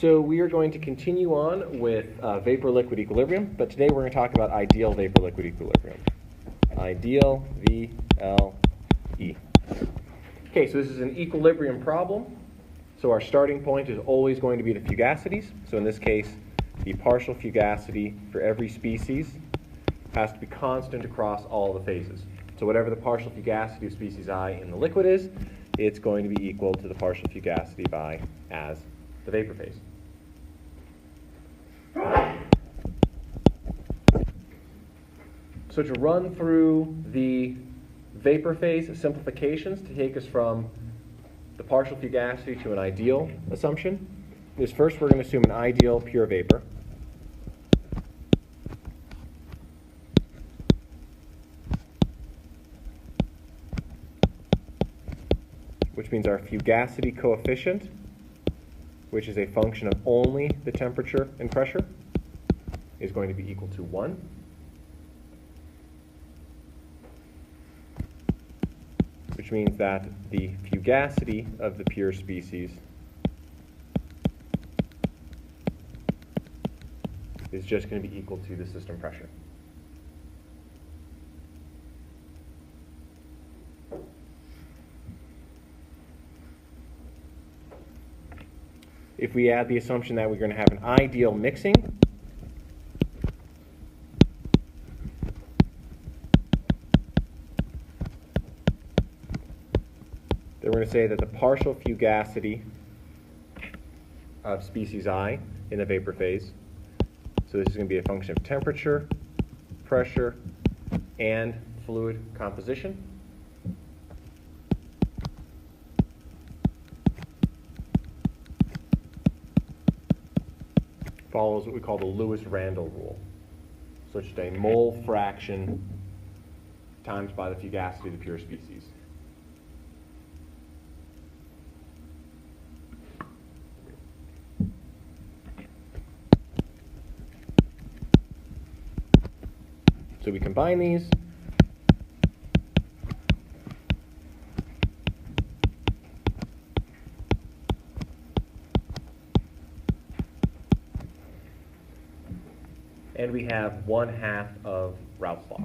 So we are going to continue on with vapor-liquid equilibrium, but today we're going to talk about ideal vapor-liquid equilibrium. Ideal, V-L-E. Okay, so this is an equilibrium problem. So our starting point is always going to be the fugacities. So in this case, the partial fugacity for every species has to be constant across all the phases. So whatever the partial fugacity of species I in the liquid is, it's going to be equal to the partial fugacity of I as the vapor phase. So to run through the vapor phase simplifications to take us from the partial fugacity to an ideal assumption is first we're going to assume an ideal pure vapor. Which means our fugacity coefficient, which is a function of only the temperature and pressure, is going to be equal to 1. Which means that the fugacity of the pure species is just going to be equal to the system pressure. If we add the assumption that we're going to have an ideal mixing, then we're going to say that the partial fugacity of species I in the vapor phase, so this is going to be a function of temperature, pressure, and fluid composition, follows what we call the Lewis-Randall rule. So it's just a mole fraction times by the fugacity of the pure species. So we combine these. And we have 1/2 of Raoult's law.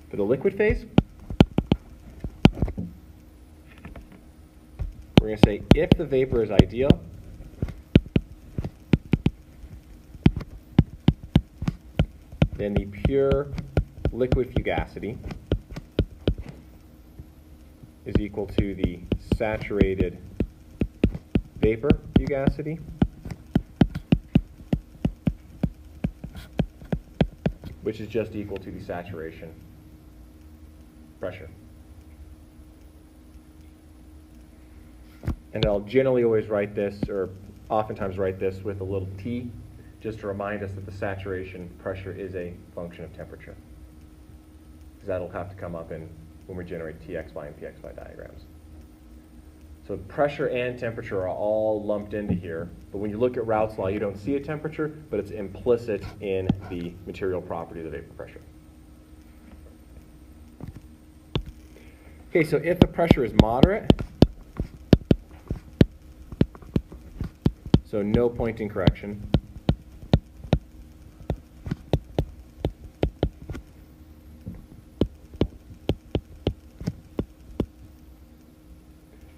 For the liquid phase, we're going to say if the vapor is ideal, then the pure liquid fugacity is equal to the saturated vapor fugacity, which is just equal to the saturation pressure. And I'll generally always write this, or oftentimes write this with a little t, just to remind us that the saturation pressure is a function of temperature. Because that'll have to come up in when we generate Txy and Pxy diagrams. So pressure and temperature are all lumped into here, but when you look at Raoult's law, you don't see a temperature, but it's implicit in the material property of the vapor pressure. Okay, so if the pressure is moderate, so no Poynting correction,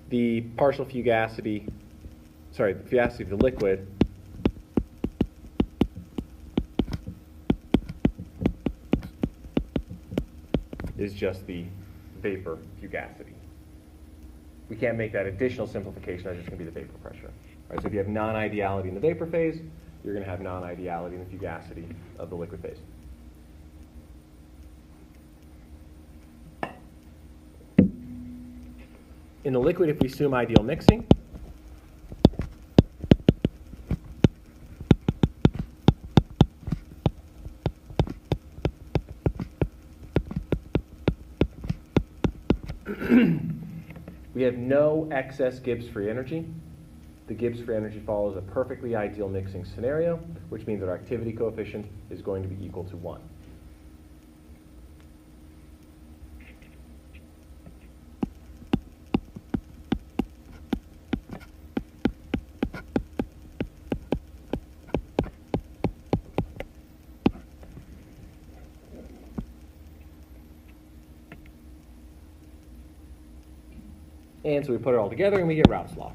the partial fugacity, the fugacity of the liquid is just the vapor fugacity. We can't make that additional simplification, that's just going to be the vapor pressure. All right, so if you have non-ideality in the vapor phase, you're going to have non-ideality in the fugacity of the liquid phase. In the liquid, if we assume ideal mixing, we have no excess Gibbs free energy. The Gibbs free energy follows a perfectly ideal mixing scenario, which means that our activity coefficient is going to be equal to 1. And so we put it all together and we get Raoult's law.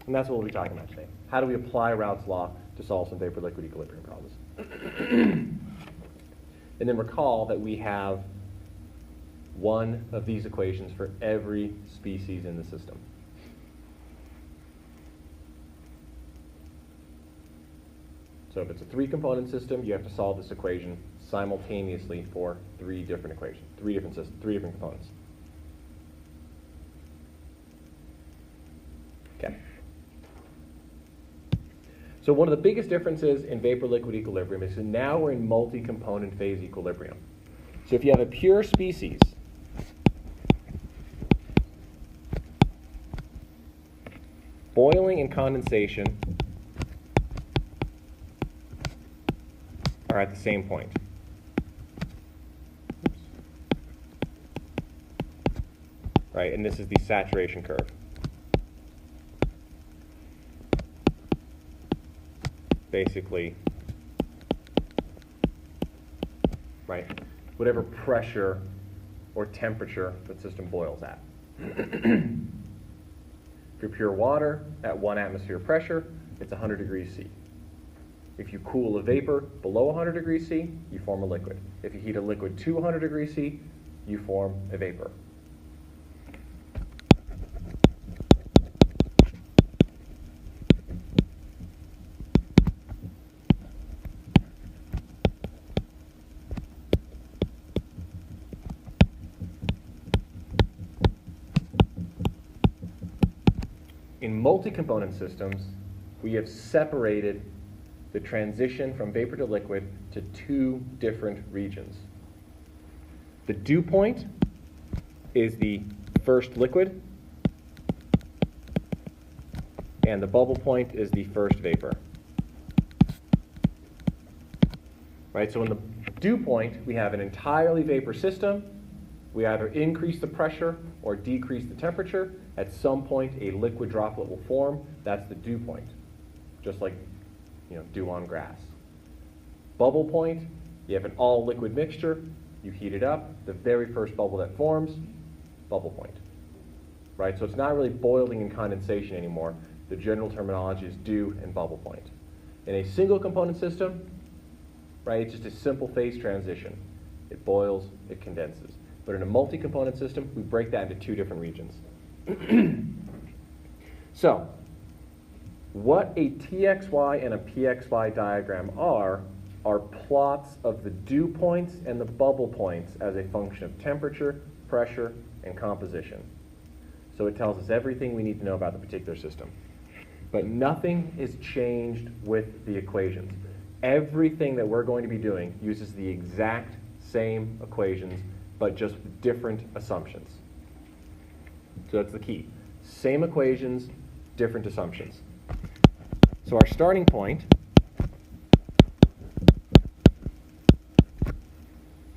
And that's what we'll be talking about today. How do we apply Raoult's law to solve some vapor-liquid equilibrium problems? And then recall that we have one of these equations for every species in the system. So if it's a three-component system, you have to solve this equation simultaneously for three different equations, three different components. Okay. So one of the biggest differences in vapor-liquid equilibrium is that now we're in multi-component phase equilibrium. So if you have a pure species, boiling and condensation are at the same point. Right, and this is the saturation curve. Basically, right, whatever pressure or temperature the system boils at. If you're pure water at 1 atmosphere pressure, it's 100 degrees C. If you cool a vapor below 100 degrees C, you form a liquid. If you heat a liquid to 100 degrees C, you form a vapor. In multi-component systems, we have separated the transition from vapor to liquid to two different regions. The dew point is the first liquid, and the bubble point is the first vapor. Right, so in the dew point, we have an entirely vapor system. We either increase the pressure or decrease the temperature. At some point, a liquid droplet will form. That's the dew point, just like dew on grass. Bubble point, you have an all-liquid mixture. You heat it up. The very first bubble that forms, bubble point. Right, so it's not really boiling and condensation anymore. The general terminology is dew and bubble point. In a single-component system, right, it's just a simple phase transition. It boils, it condenses. But in a multi-component system, we break that into two different regions. So, what a Txy and a Pxy diagram are plots of the dew points and the bubble points as a function of temperature, pressure, and composition. So it tells us everything we need to know about the particular system. But nothing is changed with the equations. Everything that we're going to be doing uses the exact same equations, but just with different assumptions. So that's the key. Same equations, different assumptions. So our starting point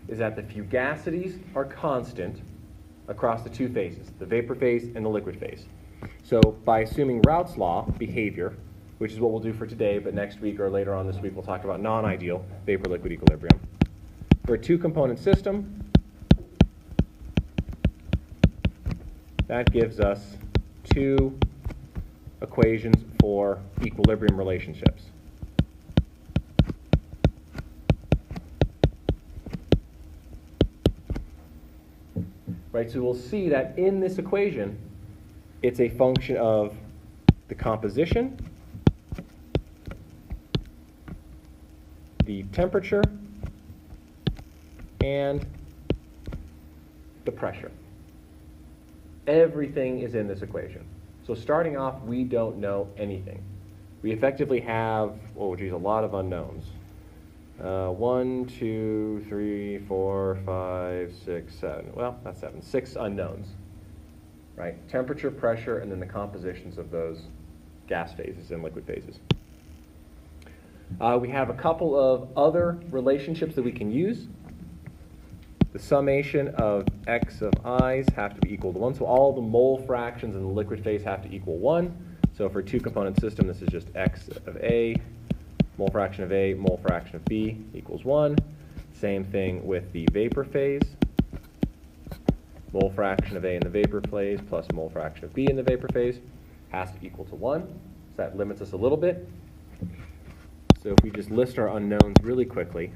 is that the fugacities are constant across the two phases, the vapor phase and the liquid phase. So by assuming Raoult's law, behavior, which is what we'll do for today, but next week or later on this week we'll talk about non-ideal vapor-liquid equilibrium. For a two-component system, that gives us two equations for equilibrium relationships. Right, so we'll see that in this equation, it's a function of the composition, the temperature, and the pressure. Everything is in this equation. So starting off, we don't know anything. We effectively have, a lot of unknowns. 1, 2, 3, 4, 5, 6, 7. Well, not 7. 6 unknowns. Right? Temperature, pressure, and then the compositions of those gas phases and liquid phases. We have a couple of other relationships that we can use. the summation of x of i's have to be equal to 1. So all the mole fractions in the liquid phase have to equal 1. So for a two-component system, this is just x of A, mole fraction of A, mole fraction of B equals 1. Same thing with the vapor phase. Mole fraction of A in the vapor phase plus mole fraction of B in the vapor phase has to equal to 1. So that limits us a little bit. So if we just list our unknowns really quickly,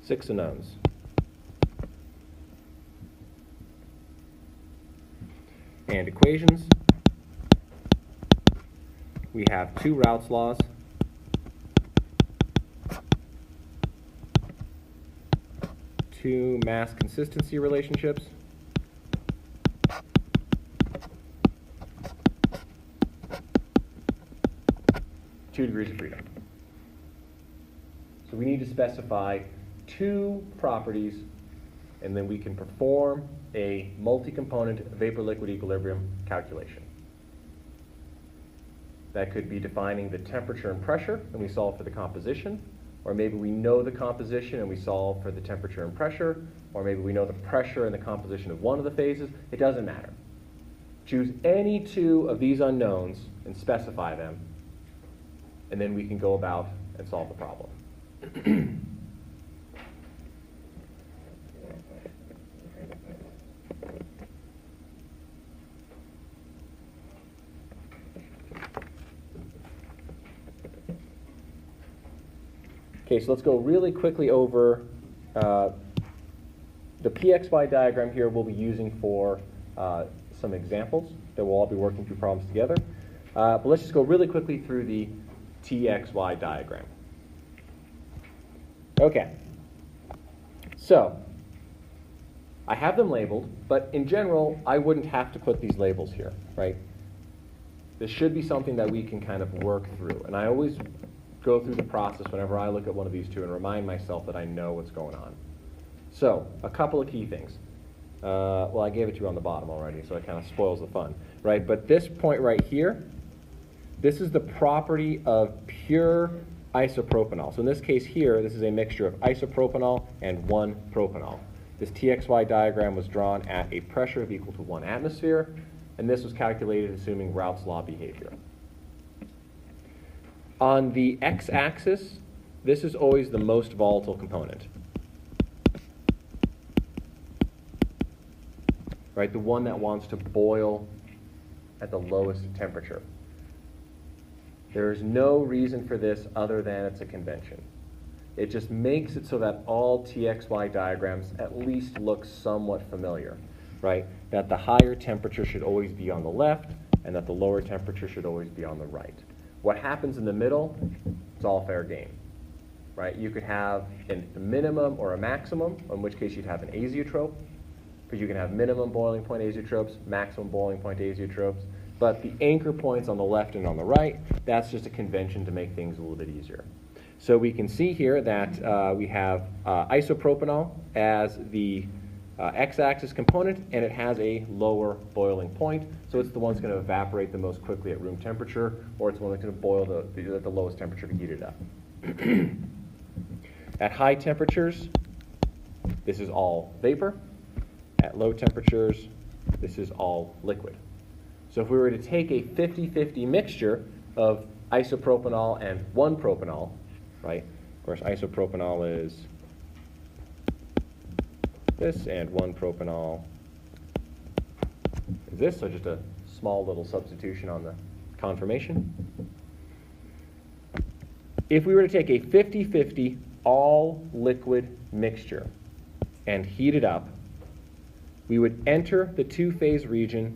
six unknowns. And equations. We have two Raoult's laws. Two mass consistency relationships. Two degrees of freedom. So we need to specify two properties, and then we can perform a multi-component vapor-liquid equilibrium calculation. That could be defining the temperature and pressure, and we solve for the composition. Or maybe we know the composition and we solve for the temperature and pressure. Or maybe we know the pressure and the composition of one of the phases. It doesn't matter. Choose any two of these unknowns and specify them, and then we can go about and solve the problem. Okay, so let's go really quickly over the PXY diagram here we'll be using for some examples that we'll all be working through problems together. But let's just go really quickly through the TXY diagram. Okay, so I have them labeled, but in general, I wouldn't have to put these labels here, right? This should be something that we can kind of work through, and I always go through the process whenever I look at one of these two and remind myself that I know what's going on. So, a couple of key things. Well, I gave it to you on the bottom already, so it kind of spoils the fun, right? But this point right here, this is the property of pure isopropanol. So in this case here, this is a mixture of isopropanol and 1-propanol. This TXY diagram was drawn at a pressure of equal to 1 atmosphere, and this was calculated assuming Raoult's law behavior. On the x-axis, this is always the most volatile component. Right, the one that wants to boil at the lowest temperature. There is no reason for this other than it's a convention. It just makes it so that all TXY diagrams at least look somewhat familiar, right? That the higher temperature should always be on the left, and that the lower temperature should always be on the right. What happens in the middle, it's all fair game, right? You could have a minimum or a maximum, in which case you'd have an azeotrope, but you can have minimum boiling point azeotropes, maximum boiling point azeotropes, but the anchor points on the left and on the right, that's just a convention to make things a little bit easier. So we can see here that we have isopropanol as the x-axis component, and it has a lower boiling point. So it's the one that's going to evaporate the most quickly at room temperature, or it's the one that's going to boil at the lowest temperature to heat it up. At high temperatures, this is all vapor. At low temperatures, this is all liquid. So if we were to take a 50-50 mixture of isopropanol and 1-propanol, right? Of course, isopropanol is this, and 1-propanol is this, so just a small little substitution on the conformation. If we were to take a 50-50 all-liquid mixture and heat it up, we would enter the two-phase region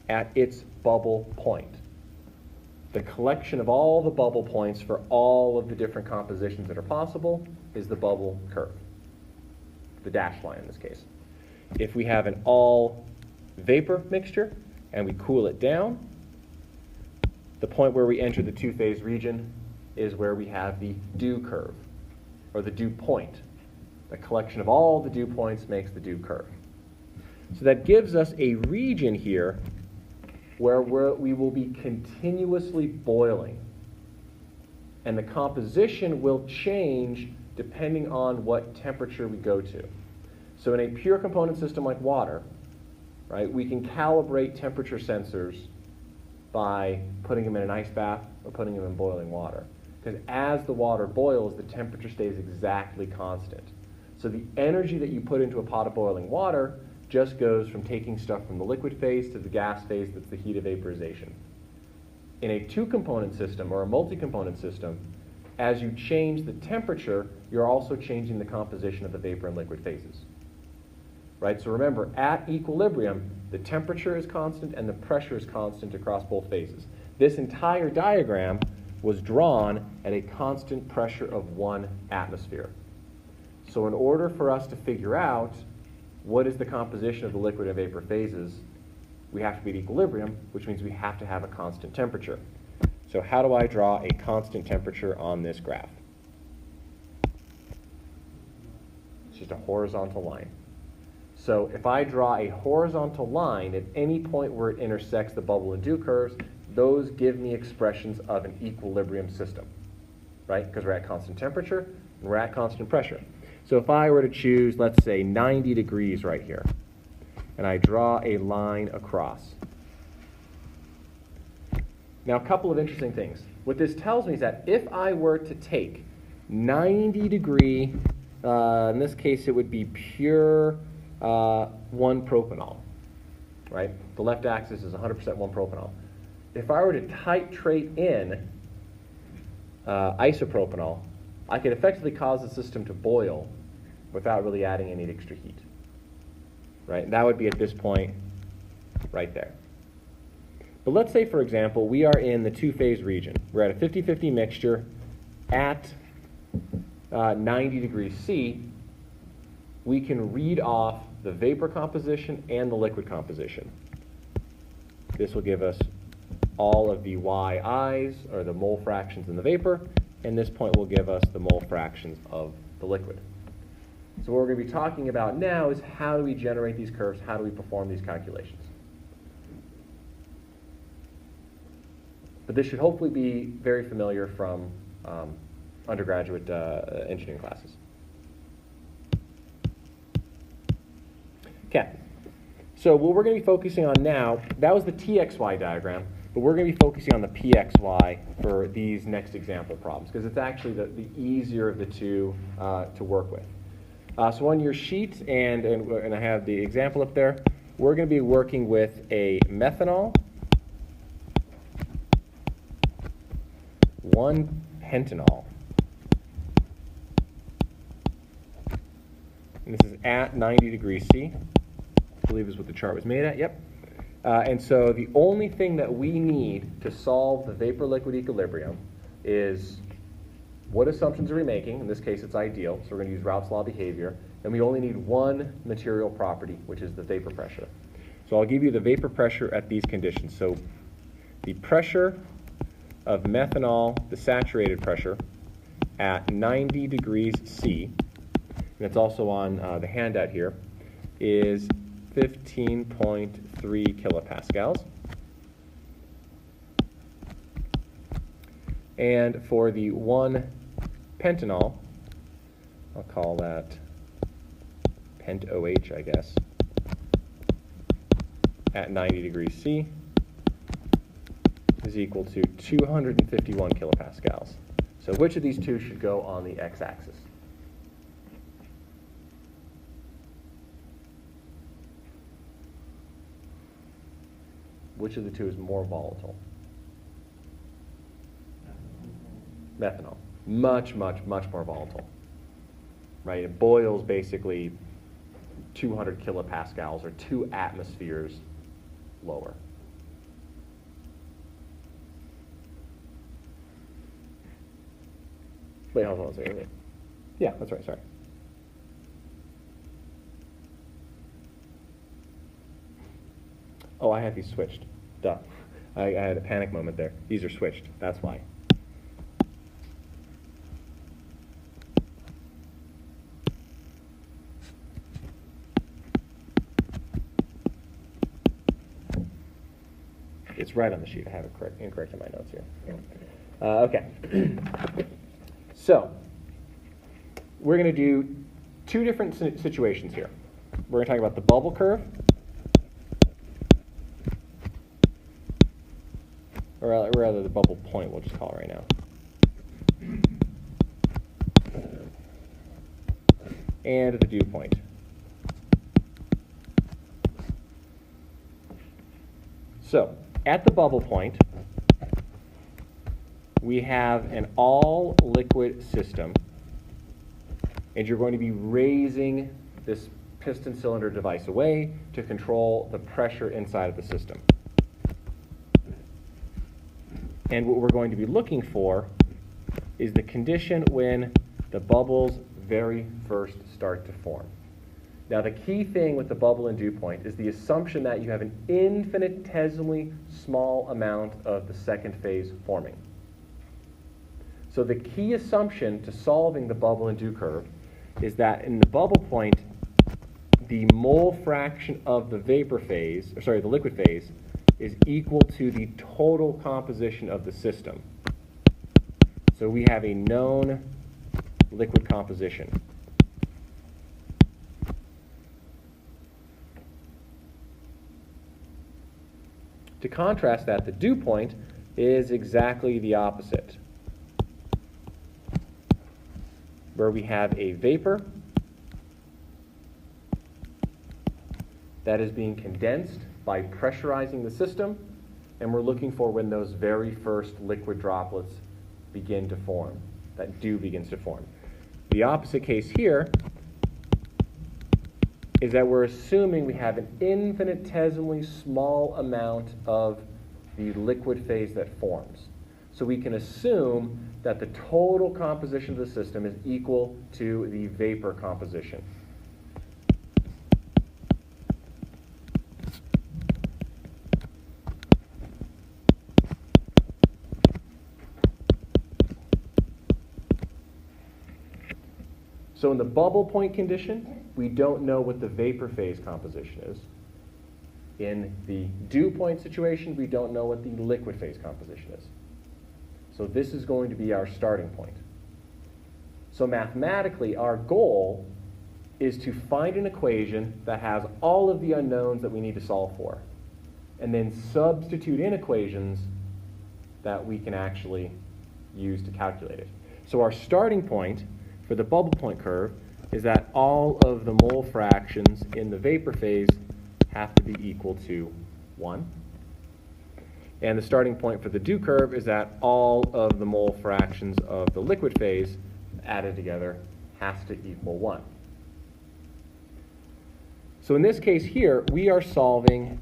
at its bubble point. The collection of all the bubble points for all of the different compositions that are possible is the bubble curve, the dashed line in this case. If we have an all vapor mixture and we cool it down, the point where we enter the two-phase region is where we have the dew curve, or the dew point. The collection of all the dew points makes the dew curve. So that gives us a region here where we will be continuously boiling. And the composition will change depending on what temperature we go to. So in a pure component system like water, right, we can calibrate temperature sensors by putting them in an ice bath or putting them in boiling water. Because as the water boils, the temperature stays exactly constant. So the energy that you put into a pot of boiling water just goes from taking stuff from the liquid phase to the gas phase, that's the heat of vaporization. In a two-component system or a multi-component system, as you change the temperature, you're also changing the composition of the vapor and liquid phases. Right? So remember, at equilibrium, the temperature is constant and the pressure is constant across both phases. This entire diagram was drawn at a constant pressure of 1 atmosphere. So in order for us to figure out what is the composition of the liquid and vapor phases, we have to be at equilibrium, which means we have to have a constant temperature. So how do I draw a constant temperature on this graph? It's just a horizontal line. So if I draw a horizontal line at any point where it intersects the bubble and dew curves, those give me expressions of an equilibrium system, right? Because we're at constant temperature and we're at constant pressure. So if I were to choose, let's say, 90 degrees right here, and I draw a line across. Now, a couple of interesting things. What this tells me is that if I were to take 90 degree, in this case it would be pure 1-propanol, right? The left axis is 100% 1-propanol. If I were to titrate in isopropanol, I could effectively cause the system to boil without really adding any extra heat, right? That would be at this point right there. But let's say, for example, we are in the two-phase region. We're at a 50-50 mixture at 90 degrees C. We can read off the vapor composition and the liquid composition. This will give us all of the YIs, or the mole fractions in the vapor, and this point will give us the mole fractions of the liquid. So what we're going to be talking about now is how do we generate these curves, how do we perform these calculations. But this should hopefully be very familiar from undergraduate engineering classes. Okay, so what we're going to be focusing on now, that was the TXY diagram, but we're going to be focusing on the PXY for these next example problems, because it's actually the easier of the two to work with. So on your sheet, and I have the example up there, we're going to be working with a methanol, 1-pentanol. And this is at 90 degrees C. I believe is what the chart was made at, yep. And so the only thing that we need to solve the vapor-liquid equilibrium is what assumptions are we making? In this case, it's ideal, so we're going to use Raoult's law behavior. And we only need one material property, which is the vapor pressure. So I'll give you the vapor pressure at these conditions. So the pressure of methanol, the saturated pressure, at 90 degrees C, and it's also on the handout here, is 15.3 kilopascals. And for the 1-pentanol, I'll call that pent-OH, I guess, at 90 degrees C, is equal to 251 kilopascals. So which of these two should go on the x-axis? Which of the two is more volatile? Methanol. Much, much, much more volatile. Right? It boils basically 200 kilopascals or 2 atmospheres lower. Wait, hold on a second. Yeah, that's right, sorry. Oh, I had these switched. Duh. I had a panic moment there. These are switched. That's why. It's right on the sheet. I have it incorrect in my notes here. Okay. So we're going to do two different situations here. We're going to talk about the bubble curve, or rather the bubble point, we'll just call it right now. And the dew point. So at the bubble point, we have an all-liquid system, and you're going to be raising this piston cylinder device away to control the pressure inside of the system. And what we're going to be looking for is the condition when the bubbles very first start to form. Now, the key thing with the bubble and dew point is the assumption that you have an infinitesimally small amount of the second phase forming. So the key assumption to solving the bubble and dew curve is that in the bubble point, the mole fraction of the vapor phase, the liquid phase, is equal to the total composition of the system. So we have a known liquid composition. To contrast that, the dew point is exactly the opposite, where we have a vapor that is being condensed by pressurizing the system, and we're looking for when those very first liquid droplets begin to form, that dew begins to form. The opposite case here is that we're assuming we have an infinitesimally small amount of the liquid phase that forms. So we can assume that the total composition of the system is equal to the vapor composition. So in the bubble point condition, we don't know what the vapor phase composition is. In the dew point situation, we don't know what the liquid phase composition is. So this is going to be our starting point. So mathematically, our goal is to find an equation that has all of the unknowns that we need to solve for, and then substitute in equations that we can actually use to calculate it. So our starting point for the bubble point curve is that all of the mole fractions in the vapor phase have to be equal to 1. And the starting point for the dew curve is that all of the mole fractions of the liquid phase added together has to equal 1. So in this case here, we are solving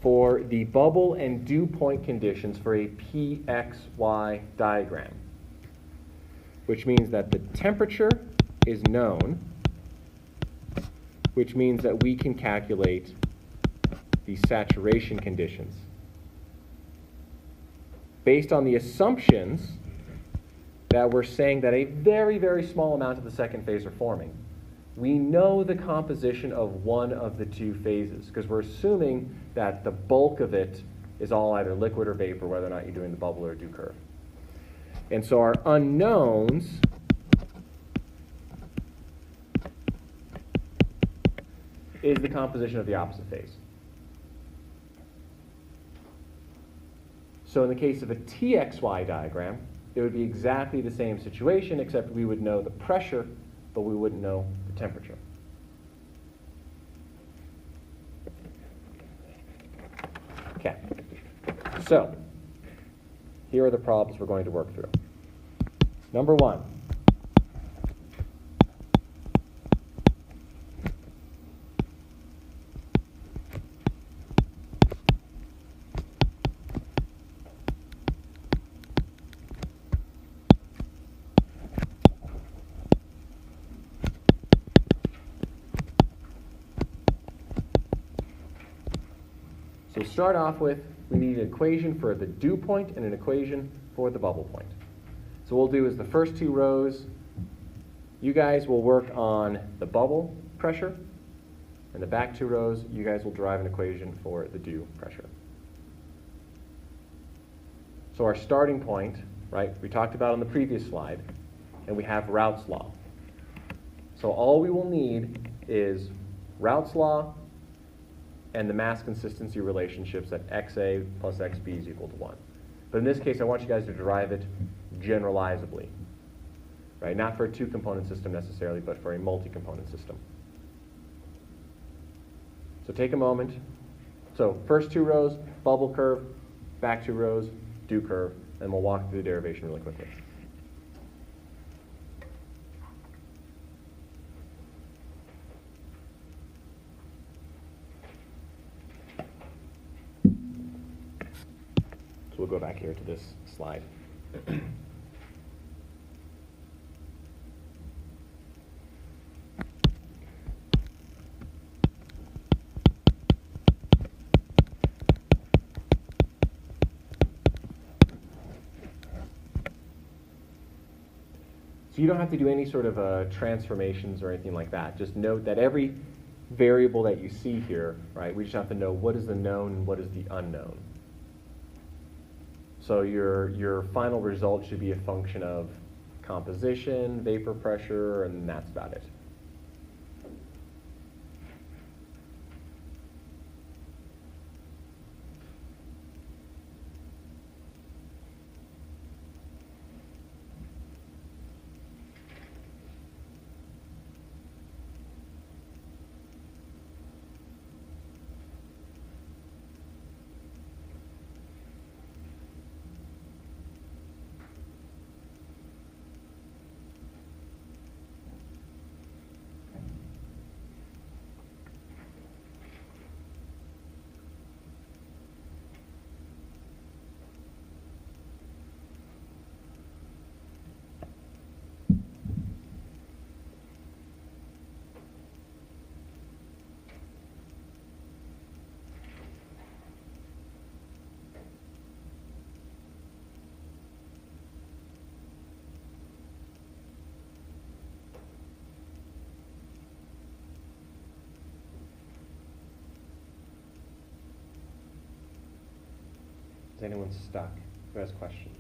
for the bubble and dew point conditions for a Pxy diagram, which means that the temperature is known, which means that we can calculate the saturation conditions. Based on the assumptions that we're saying that a very, very small amount of the second phase are forming, we know the composition of one of the two phases, because we're assuming that the bulk of it is all either liquid or vapor, whether or not you're doing the bubble or dew curve. And so our unknowns is the composition of the opposite phase. So in the case of a Txy diagram, it would be exactly the same situation, except we would know the pressure, but we wouldn't know the temperature. Okay, so here are the problems we're going to work through. Number 1. So to start off with, we need an equation for the dew point and an equation for the bubble point. So what we'll do is the first 2 rows, you guys will work on the bubble pressure, and the back 2 rows, you guys will derive an equation for the dew pressure. So our starting point, right, we talked about on the previous slide, and we have Raoult's law. So all we will need is Raoult's law and the mass consistency relationships that XA plus XB is equal to 1. But in this case, I want you guys to derive it generalizably, right? Not for a two-component system necessarily, but for a multi-component system. So take a moment. So first 2 rows, bubble curve, back 2 rows, do curve, and we'll walk through the derivation really quickly. So we'll go back here to this slide. So you don't have to do any sort of transformations or anything like that. Just note that every variable that you see here, right, we just have to know what is the known and what is the unknown. So your final result should be a function of composition, vapor pressure, and that's about it. Is anyone stuck? Who has questions?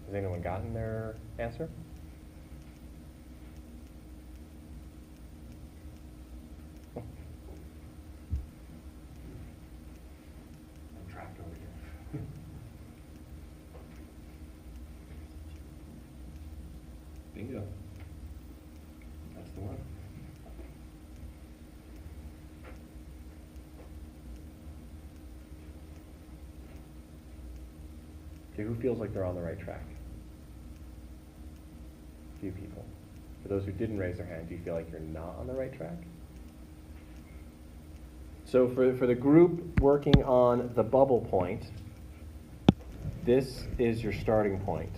Has anyone gotten their answer? I'm trapped over here. Bingo. That's the one. Okay, who feels like they're on the right track? Few people. For those who didn't raise their hand, do you feel like you're not on the right track? So for the group working on the bubble point, this is your starting point.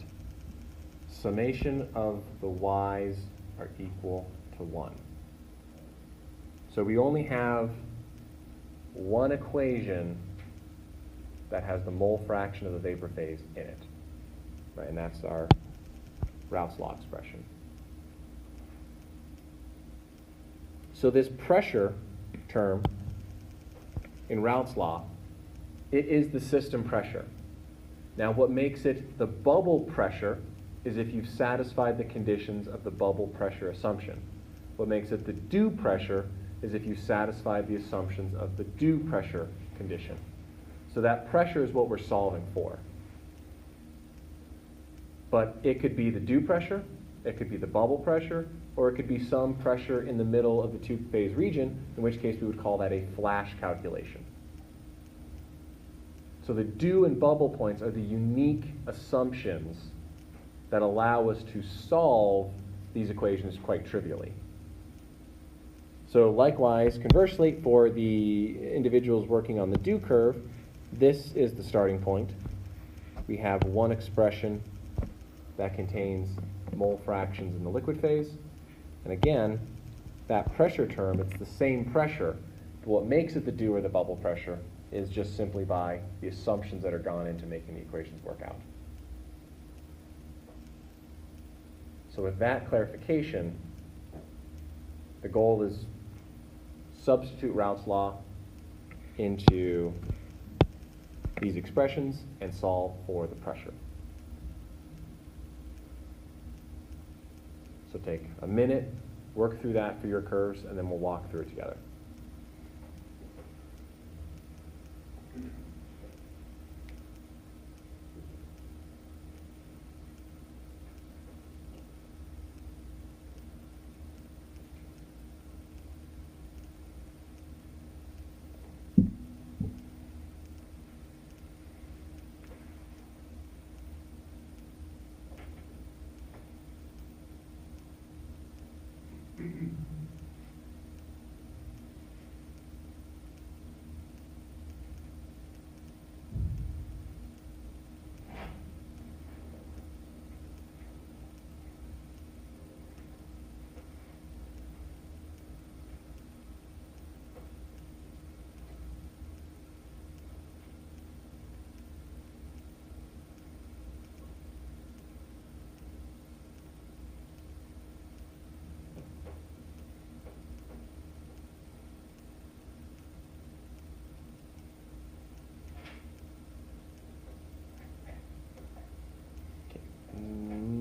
Summation of the y's are equal to 1. So we only have one equation that has the mole fraction of the vapor phase in it, right? And that's our Raoult's law expression. So this pressure term in Raoult's law, it is the system pressure. Now what makes it the bubble pressure is if you've satisfied the conditions of the bubble pressure assumption. What makes it the dew pressure is if you satisfied the assumptions of the dew pressure condition. So that pressure is what we're solving for. But it could be the dew pressure, It could be the bubble pressure, or it could be some pressure in the middle of the two-phase region, in which case we would call that a flash calculation. So the dew and bubble points are the unique assumptions that allow us to solve these equations quite trivially. So likewise, conversely, for the individuals working on the dew curve, this is the starting point. We have one expression that contains mole fractions in the liquid phase. And again, that pressure term, it's the same pressure. But what makes it the dew or the bubble pressure is just simply by the assumptions that are gone into making the equations work out. So with that clarification, the goal is substitute Raoult's law into these expressions and solve for the pressure. So take a minute, work through that for your curves, and then we'll walk through it together.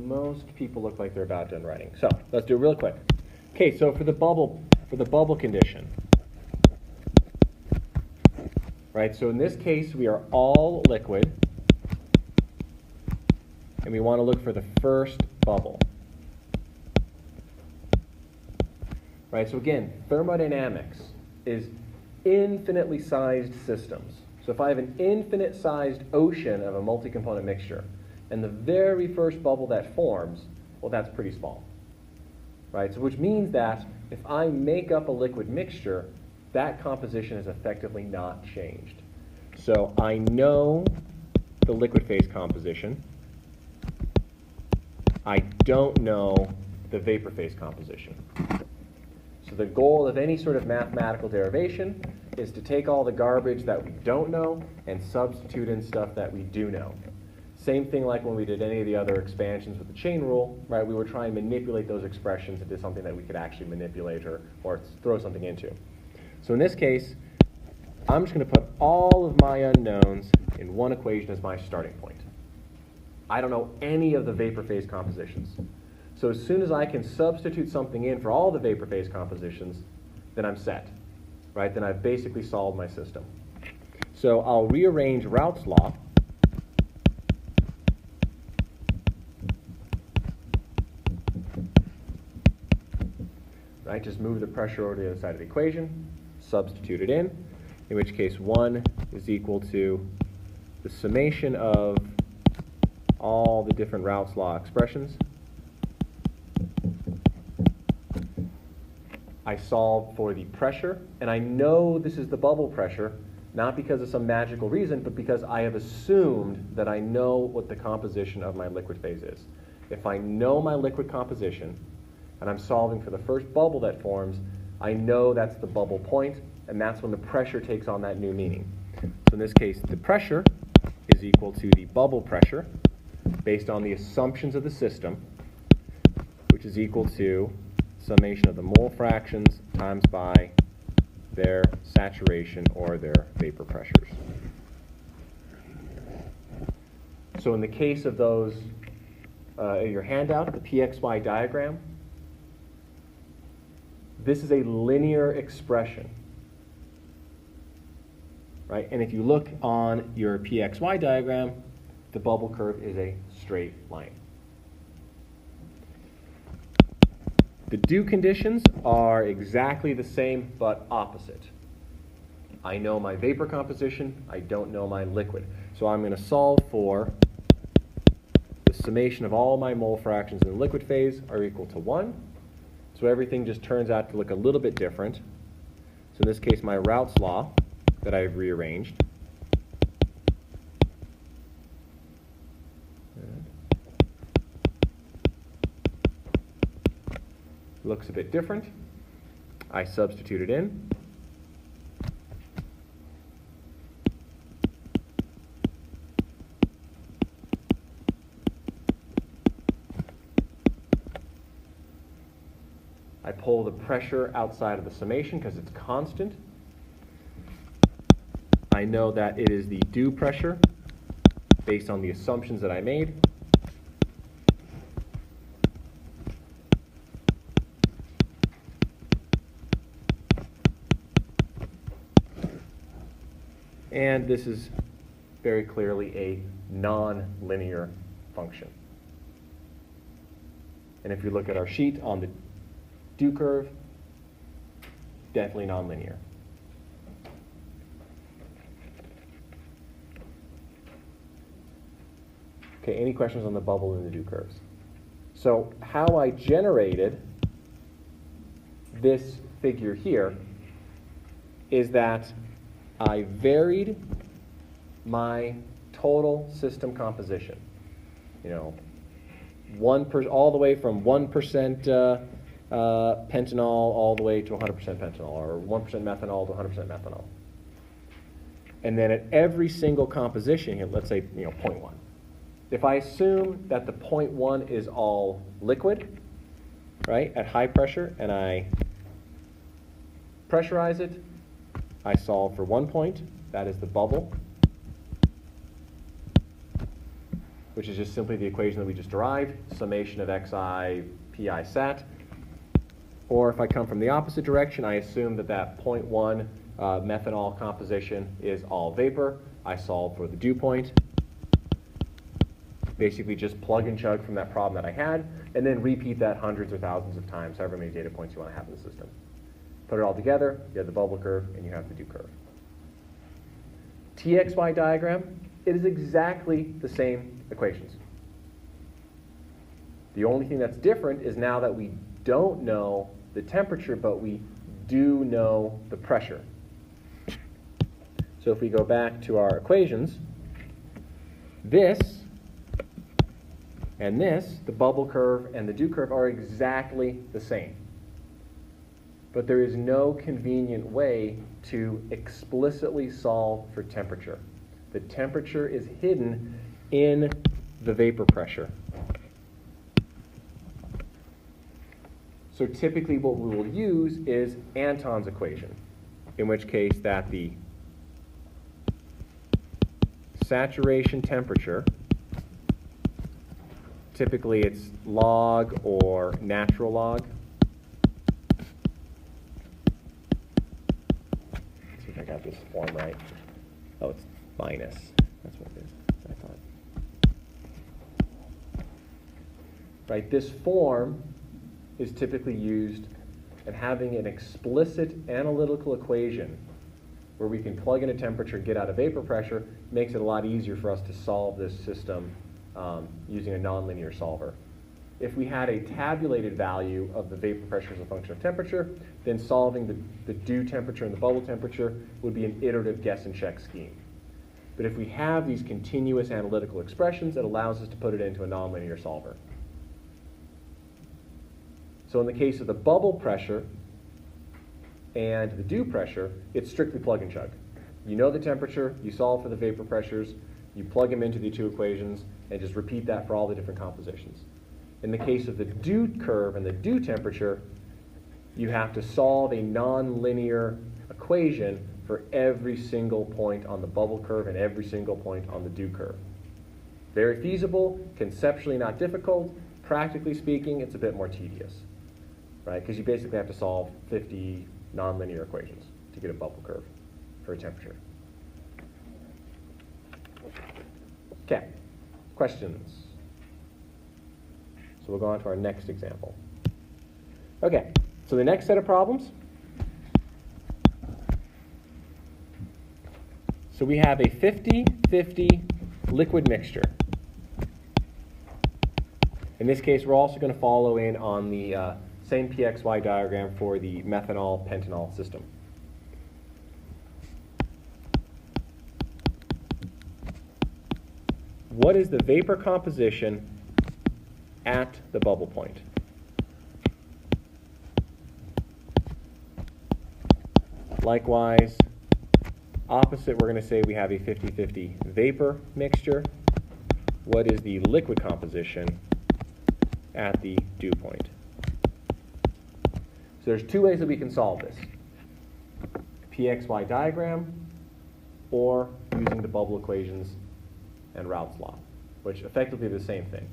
Most people look like they're about done writing. So let's do it real quick. Okay, so for the bubble condition, right? So in this case, we are all liquid, and we want to look for the first bubble. Right? So again, thermodynamics is infinitely sized systems. So if I have an infinite sized ocean of a multi-component mixture, and the very first bubble that forms, well, that's pretty small, right? So which means that if I make up a liquid mixture, that composition is effectively not changed. So I know the liquid phase composition. I don't know the vapor phase composition. So the goal of any sort of mathematical derivation is to take all the garbage that we don't know and substitute in stuff that we do know. Same thing like when we did any of the other expansions with the chain rule, right? We were trying to manipulate those expressions into something that we could actually manipulate or throw something into. So in this case, I'm just going to put all of my unknowns in one equation as my starting point. I don't know any of the vapor phase compositions. So as soon as I can substitute something in for all the vapor phase compositions, then I'm set, right? Then I've basically solved my system. So I'll rearrange Raoult's law. Right, just move the pressure over to the other side of the equation, substitute it in which case 1 is equal to the summation of all the different Raoult's law expressions. I solve for the pressure, and I know this is the bubble pressure, not because of some magical reason, but because I have assumed that I know what the composition of my liquid phase is. If I know my liquid composition, and I'm solving for the first bubble that forms, I know that's the bubble point, and that's when the pressure takes on that new meaning. So in this case, the pressure is equal to the bubble pressure based on the assumptions of the system, which is equal to summation of the mole fractions times by their saturation or their vapor pressures. So in the case of those, your handout, the PXY diagram, this is a linear expression, right? And if you look on your PXY diagram, the bubble curve is a straight line. The do conditions are exactly the same but opposite. I know my vapor composition, I don't know my liquid. So I'm going to solve for the summation of all my mole fractions in the liquid phase are equal to 1. So everything just turns out to look a little bit different. So in this case, my Raoult's law that I've rearranged looks a bit different. I substitute it in. I pull the pressure outside of the summation because it's constant. I know that it is the do pressure based on the assumptions that I made. And this is very clearly a non-linear function. And if you look at our sheet on the do curve, definitely nonlinear. Okay, any questions on the bubble and the do curves? So how I generated this figure here is that I varied my total system composition. You know, all the way from 1% pentanol all the way to 100% pentanol, or 1% methanol to 100% methanol. And then at every single composition here, let's say 0.1. If I assume that the 0.1 is all liquid, right, at high pressure, and I pressurize it, I solve for 1 point, that is the bubble, which is just simply the equation that we just derived, summation of xi pi sat. Or if I come from the opposite direction, I assume that that 0.1 methanol composition is all vapor. I solve for the dew point. Basically just plug and chug from that problem that I had, and then repeat that hundreds or thousands of times, however many data points you want to have in the system. Put it all together, you have the bubble curve, and you have the dew curve. Txy diagram, it is exactly the same equations. The only thing that's different is now that we don't know the temperature, but we do know the pressure. So if we go back to our equations, this and this, the bubble curve and the dew curve, are exactly the same. But there is no convenient way to explicitly solve for temperature. The temperature is hidden in the vapor pressure. So typically what we will use is Anton's equation, in which case that the saturation temperature, typically it's log or natural log. Let's see if I got this form right. Oh, it's minus. That's what it is. I thought. Right, this form is typically used and having an explicit analytical equation where we can plug in a temperature, get out a vapor pressure, makes it a lot easier for us to solve this system using a nonlinear solver. If we had a tabulated value of the vapor pressure as a function of temperature, then solving the dew temperature and the bubble temperature would be an iterative guess and check scheme. But if we have these continuous analytical expressions, it allows us to put it into a nonlinear solver. So in the case of the bubble pressure and the dew pressure, it's strictly plug and chug. You know the temperature, you solve for the vapor pressures, you plug them into the two equations, and just repeat that for all the different compositions. In the case of the dew curve and the dew temperature, you have to solve a nonlinear equation for every single point on the bubble curve and every single point on the dew curve. Very feasible, conceptually not difficult. Practically speaking, it's a bit more tedious, right? Because you basically have to solve 50 nonlinear equations to get a bubble curve for a temperature. Okay, questions? So we'll go on to our next example. Okay, so the next set of problems. So we have a 50-50 liquid mixture. In this case, we're also going to follow in on the same PXY diagram for the methanol-pentanol system. What is the vapor composition at the bubble point? Likewise, opposite, we're going to say we have a 50-50 vapor mixture. What is the liquid composition at the dew point? So there's two ways that we can solve this. PXY diagram or using the bubble equations and Raoult's law, which effectively are the same thing.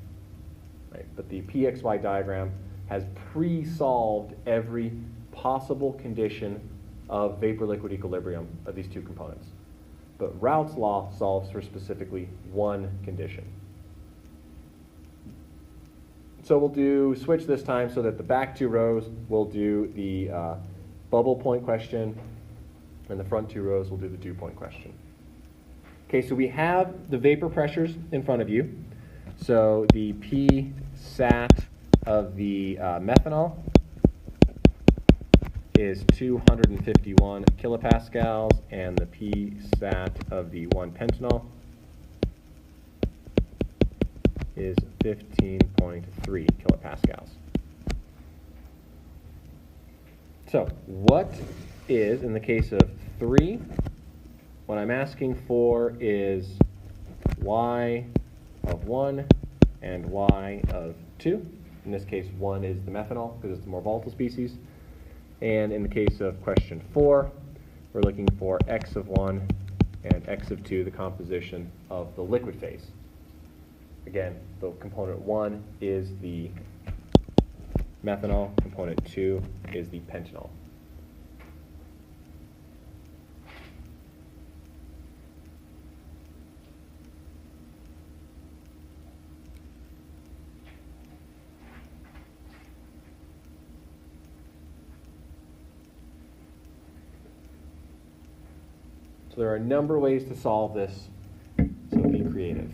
Right? But the PXY diagram has pre-solved every possible condition of vapor-liquid equilibrium of these two components. But Raoult's law solves for specifically one condition. So we'll switch this time so that the back two rows will do the bubble point question, and the front two rows will do the dew point question. Okay, so we have the vapor pressures in front of you. So the P sat of the methanol is 251 kilopascals, and the P sat of the 1-pentanol is 15.3 kilopascals. So what is, in the case of 3, what I'm asking for is Y of 1 and Y of 2. In this case, 1 is the methanol because it's the more volatile species. And in the case of question 4, we're looking for X of 1 and X of 2, the composition of the liquid phase. Again, the component 1 is the methanol, component 2 is the pentanol. So there are a number of ways to solve this, so be creative.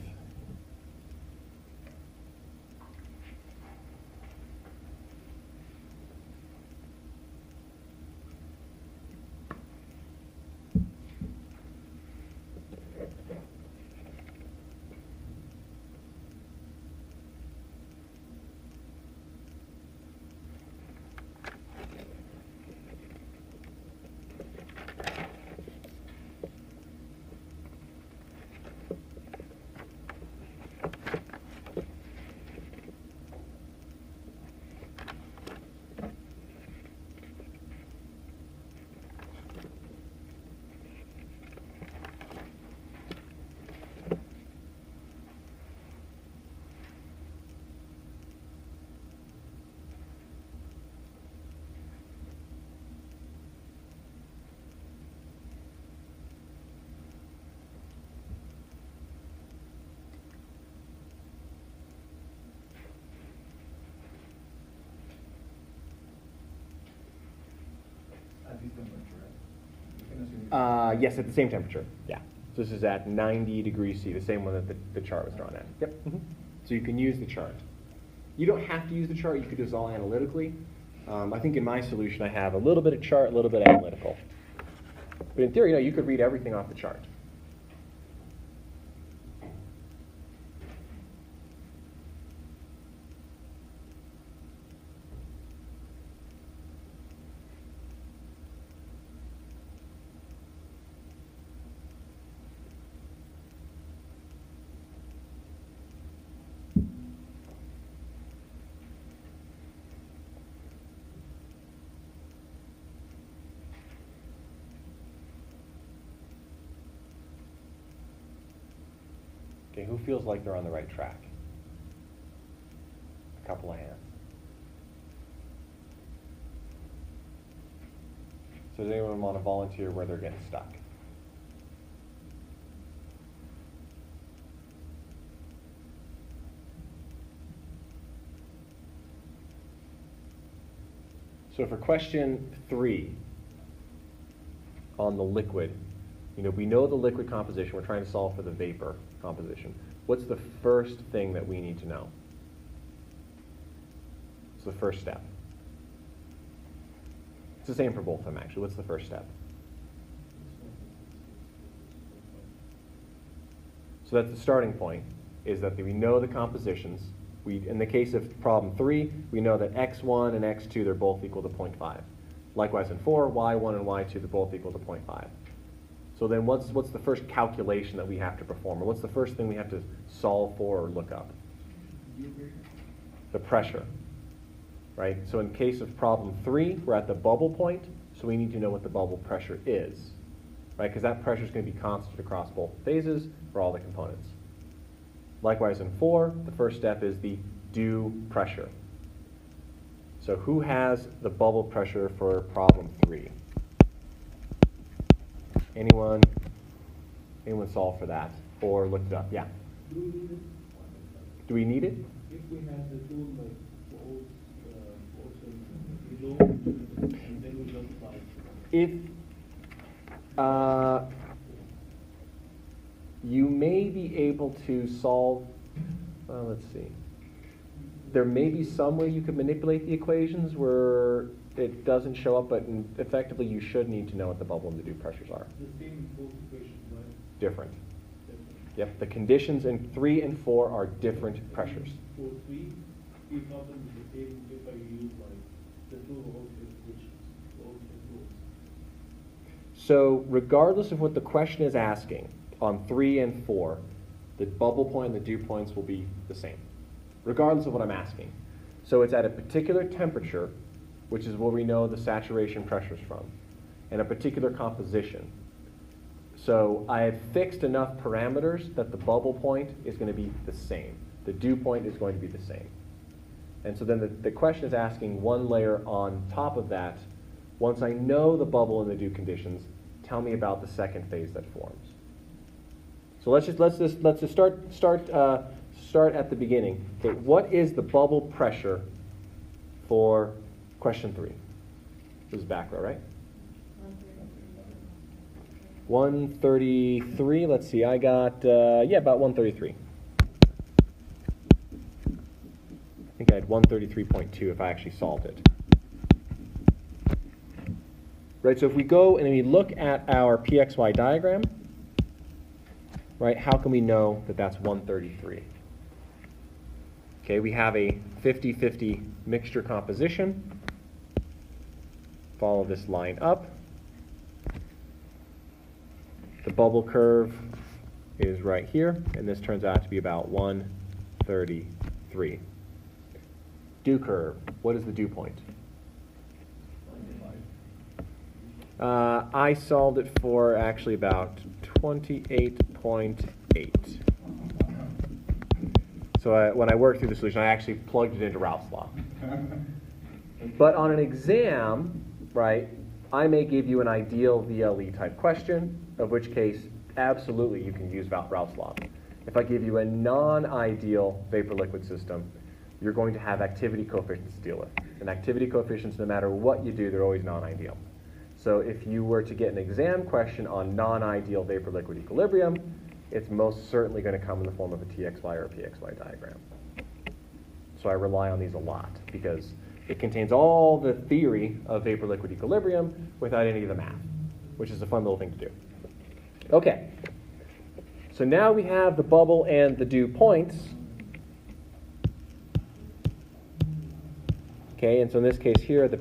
Yes, at the same temperature. Yeah. So this is at 90 degrees C, the same one that the chart was drawn at. Yep. Mm-hmm. So you can use the chart. You don't have to use the chart. You could do this all analytically. I think in my solution I have a little bit of chart, a little bit analytical. But in theory, you could read everything off the chart. Okay, who feels like they're on the right track? A couple of hands. So does anyone want to volunteer where they're getting stuck? So for question 3 on the liquid, we know the liquid composition. We're trying to solve for the vapor composition. What's the first thing that we need to know? It's the first step. It's the same for both of them, actually. What's the first step? So that's the starting point, is that we know the compositions. In the case of problem 3, we know that x1 and x2, they're both equal to 0.5. Likewise in 4, y1 and y2, they're both equal to 0.5. So then what's the first calculation that we have to perform? Or what's the first thing we have to solve for or look up? The pressure. Right? So in case of problem 3, we're at the bubble point, so we need to know what the bubble pressure is. Right? Because that pressure is going to be constant across both phases for all the components. Likewise in 4, the first step is the due pressure. So who has the bubble pressure for problem 3? Anyone solve for that or look it up? Yeah. Do we need it? If we have the tool like below, and then we just apply. If you may be able to solve, let's see. There may be some way you could manipulate the equations where it doesn't show up, but effectively you should need to know what the bubble and the due pressures are. The same in both equations, right? Different. Yep, the conditions in 3 and 4 are different pressures. For 3, if not the same if I use like the tool of all equations, all tools. So regardless of what the question is asking, on 3 and 4, the bubble point and the dew points will be the same, regardless of what I'm asking. So it's at a particular temperature, which is where we know the saturation pressure is from, and a particular composition. So I have fixed enough parameters that the bubble point is going to be the same. The dew point is going to be the same. And so then the question is asking one layer on top of that. Once I know the bubble and the dew conditions, tell me about the second phase that forms. So let's just start at the beginning. Okay, what is the bubble pressure for question 3? This is back row, right? 133. Let's see. I got about 133. I think I had 133.2 if I actually solved it. Right. So if we go and we look at our PXY diagram, right, how can we know that that's 133? Okay, we have a 50-50 mixture composition. Follow this line up. The bubble curve is right here, and this turns out to be about 133. Dew curve, what is the dew point? I solved it for actually about 28.8. So when I worked through the solution, I actually plugged it into Ralph's law. But on an exam, right, I may give you an ideal VLE type question, of which case, absolutely, you can use Ralph's law. If I give you a non-ideal vapor-liquid system, you're going to have activity coefficients to deal with. And activity coefficients, no matter what you do, they're always non-ideal. So if you were to get an exam question on non-ideal vapor-liquid equilibrium, it's most certainly going to come in the form of a TXY or a PXY diagram. So I rely on these a lot because it contains all the theory of vapor-liquid equilibrium without any of the math, which is a fun little thing to do. Okay, so now we have the bubble and the dew points. Okay, and so in this case here, the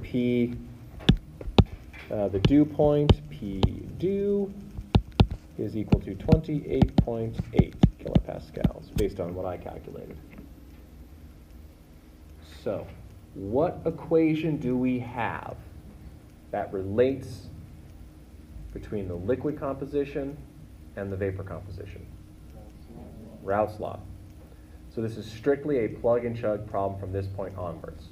dew point, P dew, is equal to 28.8 kilopascals, based on what I calculated. So, what equation do we have that relates between the liquid composition and the vapor composition? Raoult's law. So this is strictly a plug and chug problem from this point onwards.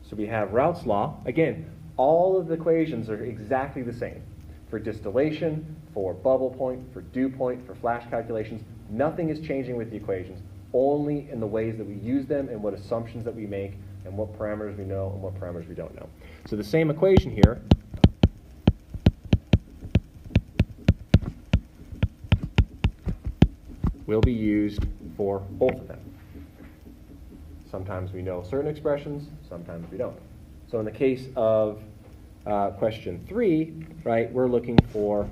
So we have Raoult's law. Again, all of the equations are exactly the same. For distillation, for bubble point, for dew point, for flash calculations, nothing is changing with the equations, only in the ways that we use them and what assumptions that we make and what parameters we know and what parameters we don't know. So the same equation here will be used for both of them. Sometimes we know certain expressions, sometimes we don't. So in the case of question 3, right, we're looking for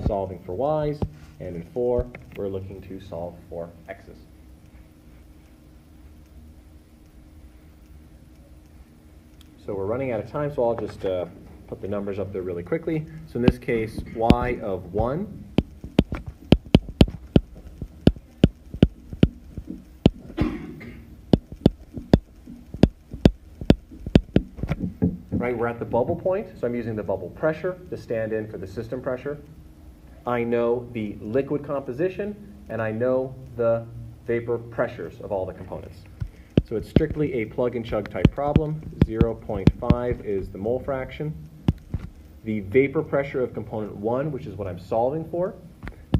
solving for y's, and in 4, we're looking to solve for x's. So we're running out of time, so I'll just put the numbers up there really quickly. So in this case, y of 1 right, we're at the bubble point, so I'm using the bubble pressure to stand in for the system pressure. I know the liquid composition, and I know the vapor pressures of all the components. So it's strictly a plug and chug type problem. 0.5 is the mole fraction. The vapor pressure of component 1, which is what I'm solving for,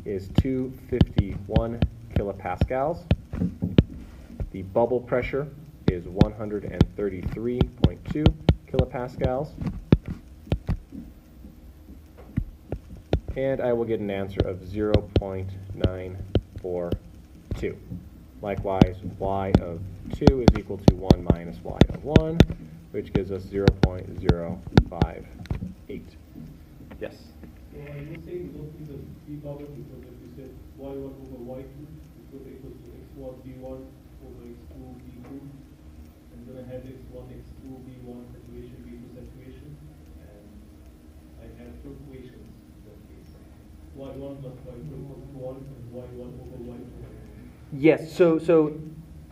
is 251 kilopascals. The bubble pressure is 133.2 kilopascals. And I will get an answer of 0.942. Likewise, y of 2 is equal to 1 minus y of 1, which gives us 0.058. Yes? So I was saying don't use the b power because if you said y1 over y2, it was equal to x1 b1 over x2 b2, and then I had x1 x2 b1 saturation b2 saturation, and I have two equations in that case. y1 plus y2 equals 1 and y1 over y2. Yes, so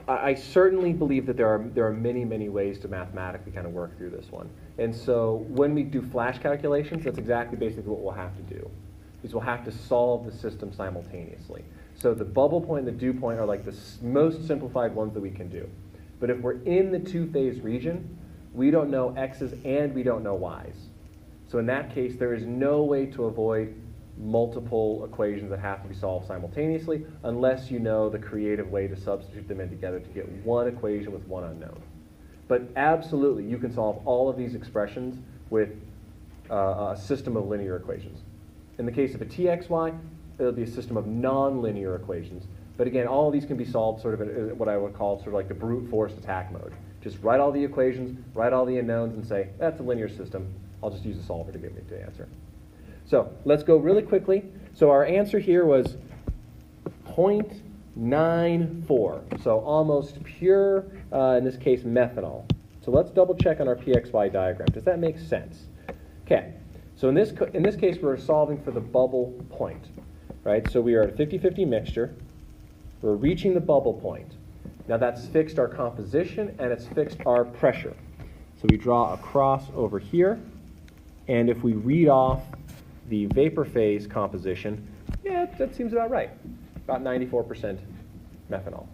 I certainly believe that there are many, many ways to mathematically kind of work through this one. And so when we do flash calculations, that's exactly basically what we'll have to do, is we'll have to solve the system simultaneously. So the bubble point and the dew point are like the most simplified ones that we can do. But if we're in the two-phase region, we don't know x's and we don't know y's. So in that case, there is no way to avoid multiple equations that have to be solved simultaneously unless you know the creative way to substitute them in together to get one equation with one unknown. But absolutely, you can solve all of these expressions with a system of linear equations. In the case of a txy, it'll be a system of nonlinear equations. But again, all of these can be solved sort of in what I would call sort of like the brute force attack mode. Just write all the equations, write all the unknowns, and say, that's a linear system. I'll just use a solver to get me the answer. So let's go really quickly. So our answer here was 0.94, so almost pure, in this case, methanol. So let's double check on our PXY diagram. Does that make sense? Okay, so in this case, we're solving for the bubble point, right? So we are at a 50-50 mixture. We're reaching the bubble point. Now that's fixed our composition, and it's fixed our pressure. So we draw a cross over here, and if we read off the vapor phase composition, yeah, that seems about right. About 94% methanol.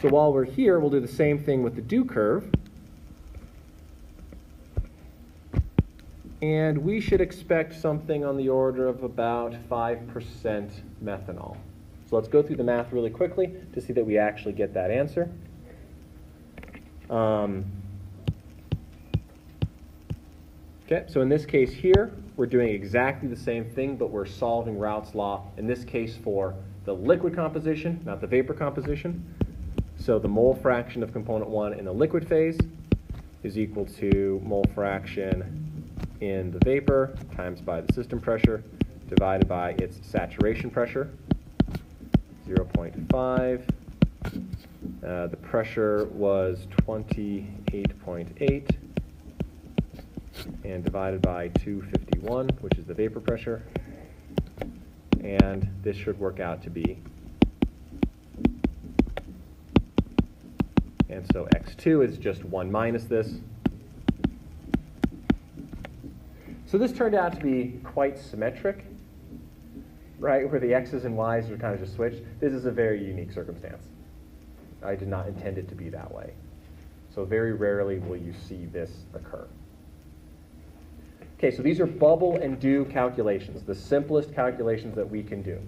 So while we're here, we'll do the same thing with the dew curve. And we should expect something on the order of about 5% methanol. So let's go through the math really quickly to see that we actually get that answer. Okay, so in this case here, we're doing exactly the same thing, but we're solving Raoult's law, in this case for the liquid composition, not the vapor composition. So the mole fraction of component 1 in the liquid phase is equal to mole fraction in the vapor times by the system pressure divided by its saturation pressure, 0.5. The pressure was 28.8. and divided by 251, which is the vapor pressure. And this should work out to be, and so x2 is just 1 minus this. So this turned out to be quite symmetric, right, where the x's and y's are kind of just switched. This is a very unique circumstance. I did not intend it to be that way. So very rarely will you see this occur. Okay, so these are bubble and dew calculations, the simplest calculations that we can do.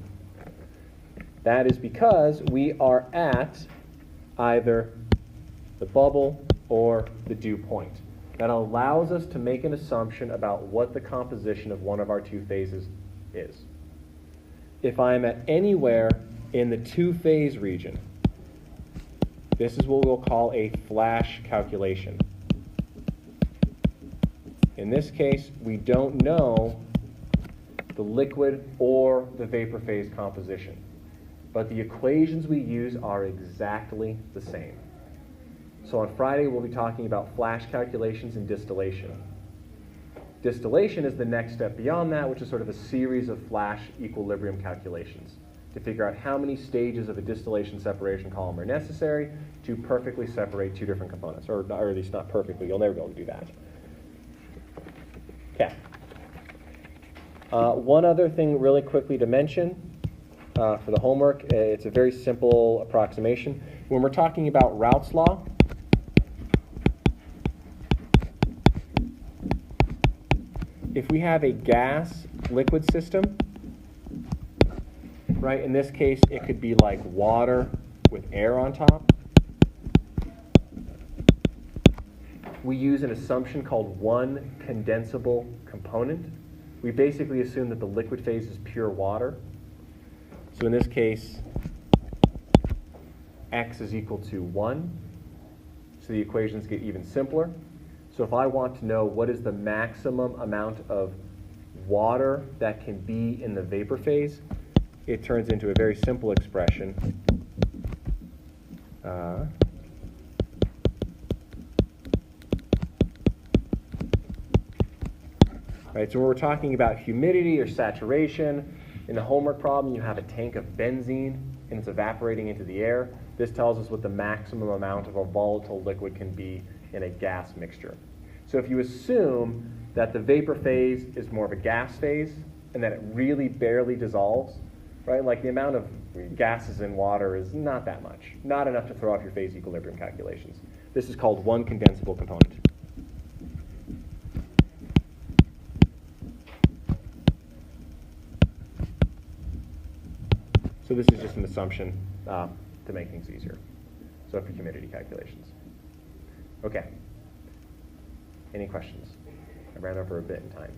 That is because we are at either the bubble, or the dew point. That allows us to make an assumption about what the composition of one of our two phases is. If I'm at anywhere in the two-phase region, this is what we'll call a flash calculation. In this case, we don't know the liquid or the vapor phase composition, but the equations we use are exactly the same. So on Friday, we'll be talking about flash calculations and distillation. Distillation is the next step beyond that, which is sort of a series of flash equilibrium calculations to figure out how many stages of a distillation separation column are necessary to perfectly separate two different components, or at least not perfectly. You'll never be able to do that. Okay. One other thing really quickly to mention for the homework, it's a very simple approximation. When we're talking about Raoult's law, if we have a gas-liquid system, right, in this case it could be like water with air on top, we use an assumption called one condensable component. We basically assume that the liquid phase is pure water. So in this case, x is equal to 1. So the equations get even simpler. So if I want to know what is the maximum amount of water that can be in the vapor phase, it turns into a very simple expression. Right, so when we're talking about humidity or saturation, in the homework problem you have a tank of benzene and it's evaporating into the air. This tells us what the maximum amount of a volatile liquid can be in a gas mixture. So if you assume that the vapor phase is more of a gas phase and that it really barely dissolves, right? Like the amount of gases in water is not that much, not enough to throw off your phase equilibrium calculations. This is called one condensable component. So this is just an assumption to make things easier. So for humidity calculations. Okay. Any questions? I ran over a bit in time.